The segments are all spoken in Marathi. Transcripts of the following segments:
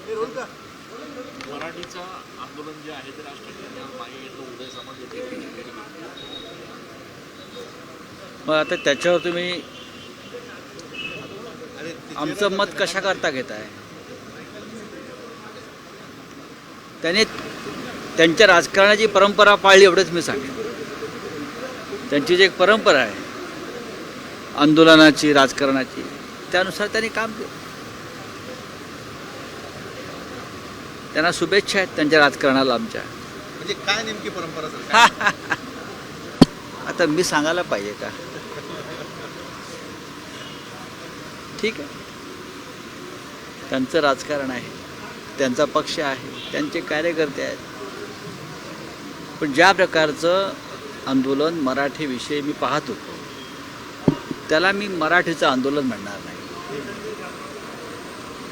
मराठीचं आंदोलन जे आहे ते राष्ट्रपती मागे घेतलं, उदय सामंत येथे मग आता त्याच्यावर तुम्ही आमचं मत कशा करता घेताय? त्याने त्यांच्या राजकारणाची परंपरा पाळली एवढंच मी सांगेन. त्यांची जी एक परंपरा आहे आंदोलनाची, राजकारणाची, त्यानुसार त्यांनी काम केलं. त्यांना शुभेच्छा आहेत त्यांच्या राजकारणाला आमच्या. म्हणजे काय नेमकी परंपरा सर? आता मी सांगायला पाहिजे का? ठीक आहे, त्यांचं राजकारण आहे, त्यांचा पक्ष आहे, त्यांचे कार्यकर्ते आहेत. पण ज्या प्रकारचं आंदोलन मराठीविषयी मी पाहत होतो त्याला मी मराठीचं आंदोलन म्हणणार नाही.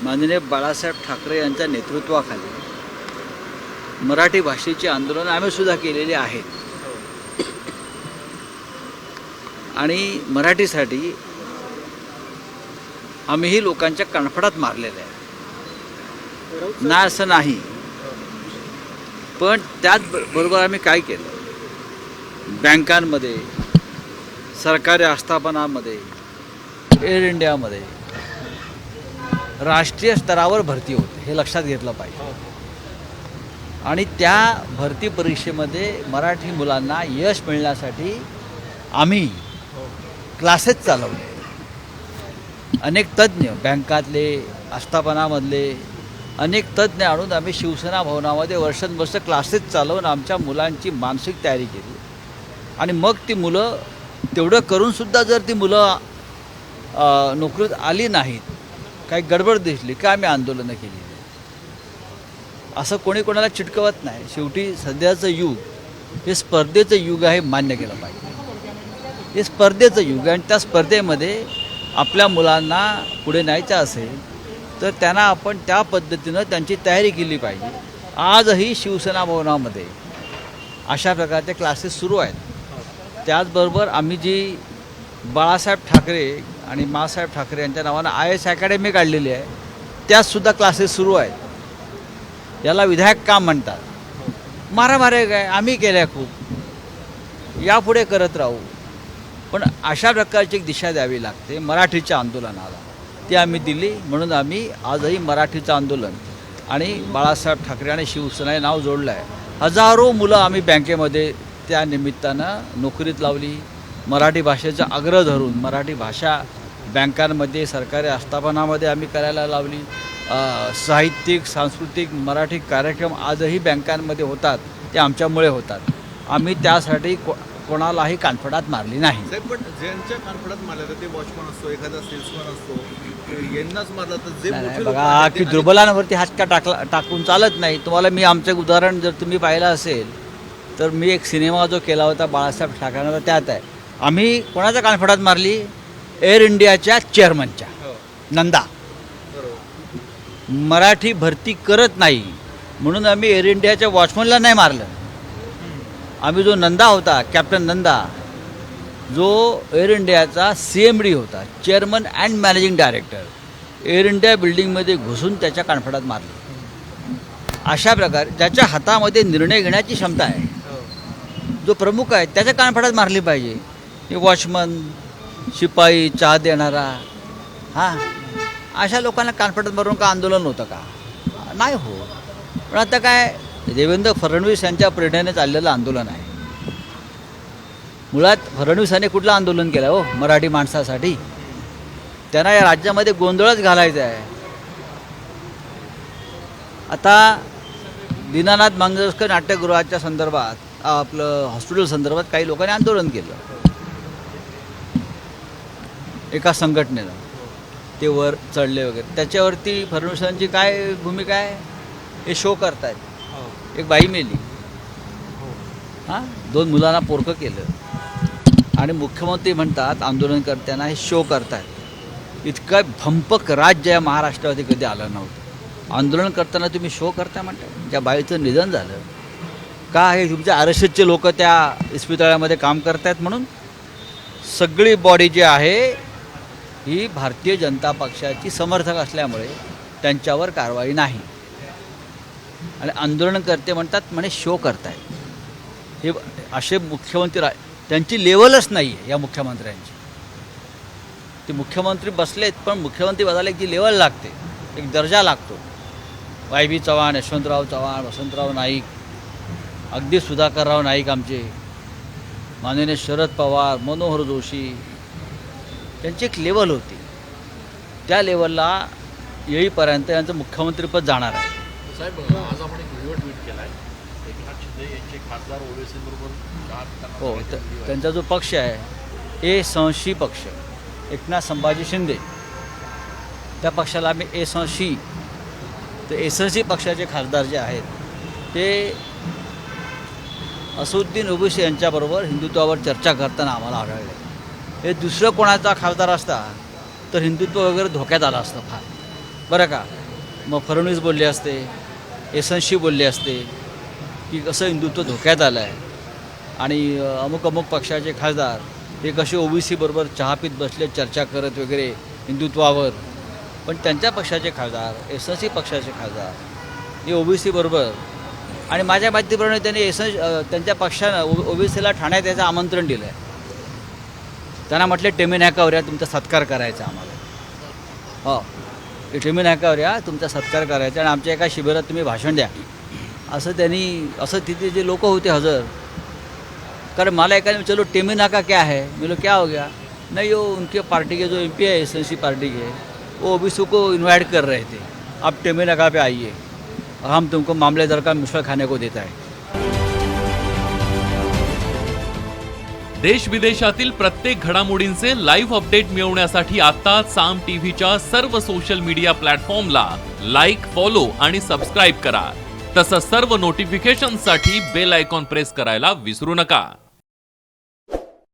माननीय बाळासाहेब ठाकरे यांच्या नेतृत्वाखाली मराठी भाषेचे आंदोलन आम्ही सुद्धा केलेले आहेत आणि मराठीसाठी आम्हीही लोकांच्या कणफडात मारलेलं आहे, नाही असं नाही. पण त्याचबरोबर आम्ही काय केलं, बँकांमध्ये, सरकारी आस्थापनामध्ये, एअर इंडियामध्ये राष्ट्रीय स्तरावर भरती होते, हे लक्षात घेतलं पाहिजे. आणि त्या भरती परीक्षेमध्ये मराठी मुलांना यश मिळण्यासाठी आम्ही क्लासेस चालवले. अनेक तज्ज्ञ, बँकातले, आस्थापनामधले अनेक तज्ज्ञ आणून आम्ही शिवसेना भवनामध्ये वर्षानुवर्ष क्लासेस चालवून आमच्या मुलांची मानसिक तयारी केली. आणि मग ती मुलं तेवढं करूनसुद्धा जर ती मुलं नोकरीत आली नाहीत, काही गडबड दिसली का आम्ही आंदोलनं केली. असं कोणी कोणाला चिटकवत नाही. शेवटी सध्याचं युग हे स्पर्धेचं युग आहे, मान्य केलं पाहिजे. हे स्पर्धेचं युग आहे आणि त्या स्पर्धेमध्ये आपल्या मुलांना पुढे न्यायचं असेल तर त्यांना आपण त्या पद्धतीनं त्यांची तयारी केली पाहिजे. आजही शिवसेना भवनामध्ये अशा प्रकारचे क्लासेस सुरू आहेत. त्याचबरोबर आम्ही जी बाळासाहेब ठाकरे आणि मासाहेब ठाकरे यांच्या नावानं IAS अकॅडमी काढलेली आहे, त्यातसुद्धा क्लासेस सुरू आहेत. याला विधायक काम म्हणतात. मारामारे काय आम्ही केल्या खूप, यापुढे करत राहू. पण अशा प्रकारची एक दिशा द्यावी लागते मराठीच्या आंदोलनाला, ती आम्ही दिली. म्हणून आम्ही आजही मराठीचं आंदोलन आणि बाळासाहेब ठाकरे आणि शिवसेना हे नाव जोडलं आहे. हजारो मुलं आम्ही बँकेमध्ये त्या निमित्तानं नोकरीत लावली. मराठी भाषेचा आग्रह धरून मराठी भाषा बँकांमध्ये, सरकारी आस्थापनामध्ये आम्ही करायला लावली. साहित्यिक, सांस्कृतिक मराठी कार्यक्रम आजही बँकांमध्ये होतात, ते आमच्यामुळे होतात. आम्ही त्यासाठी कोणालाही कानफडात मारली नाही. पण ज्यांच्या कानफडात मारलं तर ते वॉचमन असतो, एखादा सेल्समन असतो, यांनाच मारलं तर जे मोठे लोक बघा आहेत की ते दुर्बलांवरती हात का टाकून चालत नाही. तुम्हाला मी आमचं एक उदाहरण जर तुम्ही पाहिलं असेल तर मी एक सिनेमा जो केला होता बाळासाहेब ठाकरेंचा, त्यात आहे. आम्ही कोणाच्या कानफडात मारली? एअर इंडियाच्या चेअरमनच्या, नंदा. मराठी भरती करत नाही म्हणून आम्ही एअर इंडियाच्या वॉचमनला नाही मारलं. आम्ही जो नंदा होता, कॅप्टन नंदा, जो एअर इंडियाचा CMD होता, chairman and managing director, air India बिल्डिंगमध्ये घुसून त्याच्या कानफडात मारली. अशा प्रकारे ज्याच्या हातामध्ये निर्णय घेण्याची क्षमता आहे, जो प्रमुख आहे, त्याच्या कानफडात मारली पाहिजे. हे वॉचमन, शिपाई, चहा देणारा, हां, अशा लोकांना कानफडात मारून का आंदोलन होतं का? नाही हो. पण आता काय, देवेंद्र फडणवीस यांच्या प्रेरणेने चाललेलं आंदोलन आहे. मुळात फडणवीसांनी कुठलं आंदोलन केलं हो मराठी माणसासाठी? त्यांना या राज्यामध्ये गोंधळच घालायचा आहे. आता दीनानाथ मंगेशकर नाट्यगृहाच्या संदर्भात, आपलं हॉस्पिटल संदर्भात काही लोकांनी आंदोलन केलं एका संघटनेनं. ते वर चढले वगैरे. त्याच्यावरती फडणवीसांची काय भूमिका आहे? हे शो करतायत. एक बाई मेली, हां, 2 मुलांना पोरकं केलं आणि मुख्यमंत्री म्हणतात आंदोलनकर्त्यांना हे शो करतायत. इतकं भंपक राज्य या महाराष्ट्रावरती कधी आलं नव्हतं. आंदोलन करताना तुम्ही शो करता म्हणता? ज्या बाईचं निधन झालं का, हे तुमच्या RSSचे लोक त्या इस्पितळामध्ये काम करतायत म्हणून? सगळी बॉडी जी आहे ही भारतीय जनता पक्षाची समर्थक असल्यामुळे त्यांच्यावर कारवाई नाही. आणि आंदोलनकर्ते म्हणतात म्हणे शो करतायत. हे असे मुख्यमंत्री त्यांची लेवलच नाही आहे या मुख्यमंत्र्यांची. ते मुख्यमंत्री बसलेत पण मुख्यमंत्री बदलायला एक जी लेवल लागते, एक दर्जा लागतो. YB चव्हाण, यशवंतराव चव्हाण, वसंतराव नाईक, अगदी सुधाकरराव नाईक आमचे, माननीय शरद पवार, मनोहर जोशी, त्यांची एक लेवल होती. त्या लेवलला येईपर्यंत यांचं मुख्यमंत्रीपद जाणार आहे. साहेब आज आपण एक व्हिडिओ ट्विट केला आहे. एकनाथ शिंदे यांचे खासदार ओवेसीबरोबर चहा पिताना हो, बघायचा व्हिडिओ आहे. त्यांचा जो पक्ष आहे संशी पक्ष, एकनाथ संभाजी शिंदे, त्या पक्षाला आम्ही संशी. तर संशी पक्षाचे खासदार जे आहेत ते असुद्दीन ओवैसी यांच्याबरोबर हिंदुत्वावर चर्चा करताना आम्हाला आढळले. हे दुसरं कोणाचा खासदार असता तर हिंदुत्व वगैरे धोक्यात आलं असतं फार, बरं का. मग फडणवीस बोलले असते, संशी बोलले असते की कसं हिंदुत्व धोक्यात आलं आहे आणि अमुक अमुक पक्षाचे खासदार हे कसे ओबीसी बरोबर चहा पीत बसले, चर्चा करत वगैरे हिंदुत्वावर. पण त्यांच्या पक्षाचे खासदार, एसएनसी पक्षाचे खासदार हे ओबीसी बरोबर, आणि माझ्या माहितीप्रमाणे त्यांनी त्यांच्या पक्षानं ओबीसीला ठाण्यात याचं आमंत्रण दिलं आहे. त्यांना म्हटले टेमी नाक्यावर या, तुमचा सत्कार करायचा आम्हाला. हो, टेमी नाक्यावर या, तुमचा सत्कार करायचा आणि आमच्या एका शिबिरात तुम्ही भाषण द्या, असं तिथे जे लोक होते हजर. कारण मला एकाने चलो टेमी नाका क्या है, बोलो क्या हो गया, नहीं वो उनके पार्टी के जो MP है एसएनसी पार्टी के, वो ओबीसी को इनवाइट कर रहे थे, आप टेमी नाका पे आइए, हम तुमको मामलेदार का मिश्रा खाने को देता है. देश विदेशातील प्रत्येक घडामोडींचे लाईव्ह अपडेट मिळवण्यासाठी आता साम टीव्हीच्या सर्व सोशल मीडिया प्लॅटफॉर्मला लाईक, फॉलो आणि सबस्क्राईब करा. तसंच सर्व नोटिफिकेशनसाठी बेल आयकॉन प्रेस करायला विसरू नका.